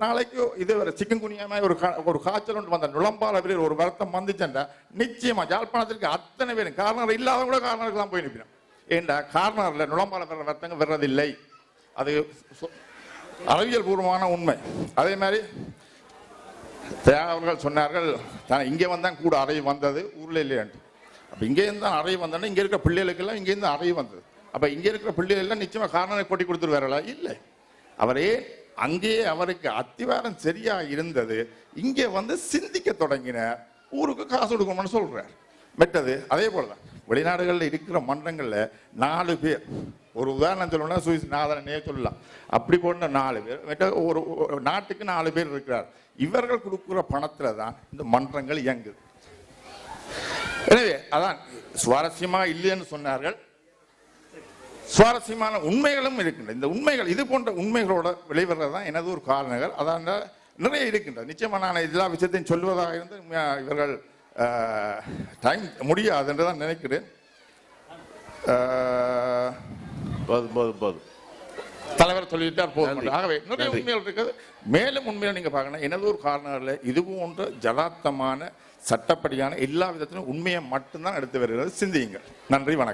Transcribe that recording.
நாளைக்கு இது சிக்கன் குனியாமல் ஒரு காய்ச்சல் ஒன்று வந்த நுழம்பால் அவரில் ஒரு வருத்தம் வந்துச்சுண்டா நிச்சயமா யாழ்ப்பாணத்திற்கு அத்தனை பேரும் காரணம் இல்லாதவங்க கூட காரணத்துக்கு தான் போய் நிற்கிறோம். ஏண்டா காரணம் நுழம்பால வர்ற வருத்தங்க வர்றதில்லை. அது அறிவியல் பூர்வமான உண்மை. அதே மாதிரி அவர்கள் சொன்னார்கள் இங்கே வந்தான் கூட அறை வந்தது ஊரில் இல்லையாண்டு. அப்போ இங்கே இருந்தால் அறை வந்தோன்னா இங்கே இருக்கிற பிள்ளைகளுக்கெல்லாம் இங்கேருந்து அறை வந்தது. அப்போ இங்கே இருக்கிற பிள்ளைகள்லாம் நிச்சயமாக காரணத்தை கொட்டி கொடுத்துட்டு வரல இல்லை. அவரே அங்கேயே அவருக்கு அத்திவாரம் சரியா இருந்தது. இங்கே வந்து சிந்திக்க தொடங்கின ஊருக்கு காசு கொடுக்கணும்னு சொல்றார். மெட்டது அதே போலதான் வெளிநாடுகளில் இருக்கிற மன்றங்களில் 4 பேர், ஒரு உதாரணம் சொல்லணும்னா சுவிஸ் நாதனே சொல்லலாம், அப்படி போன 4 பேர் மெட்ட ஒரு நாட்டுக்கு 4 பேர் இருக்கிறார். இவர்கள் கொடுக்குற பணத்துல தான் இந்த மன்றங்கள் இயங்குது. எனவே அதான் சுவாரஸ்யமா இல்லைன்னு சொன்னார்கள். சுவாரஸ்யமான உண்மைகளும் இருக்கின்றன. இந்த உண்மைகள் இது போன்ற உண்மைகளோட வெளிவரது தான் எனது ஒரு காரணங்கள். அதான் நிறைய இருக்கின்றது. நிச்சயமா நான் எல்லா விஷயத்தையும் சொல்வதாக இருந்து இவர்கள் டைம் முடியாது என்று தான் நினைக்கிறேன். தலைவர் சொல்லிட்டார் போதும். ஆகவே நிறைய உண்மைகள் இருக்கிறது. மேலும் உண்மையில நீங்க பார்க்கணும், எனது ஒரு காரணங்களில் இது போன்ற ஜலாத்தமான சட்டப்படியான எல்லா விதத்திலும் உண்மையை மட்டும்தான் எடுத்து வருகிறது. சிந்தியுங்கள். நன்றி, வணக்கம்.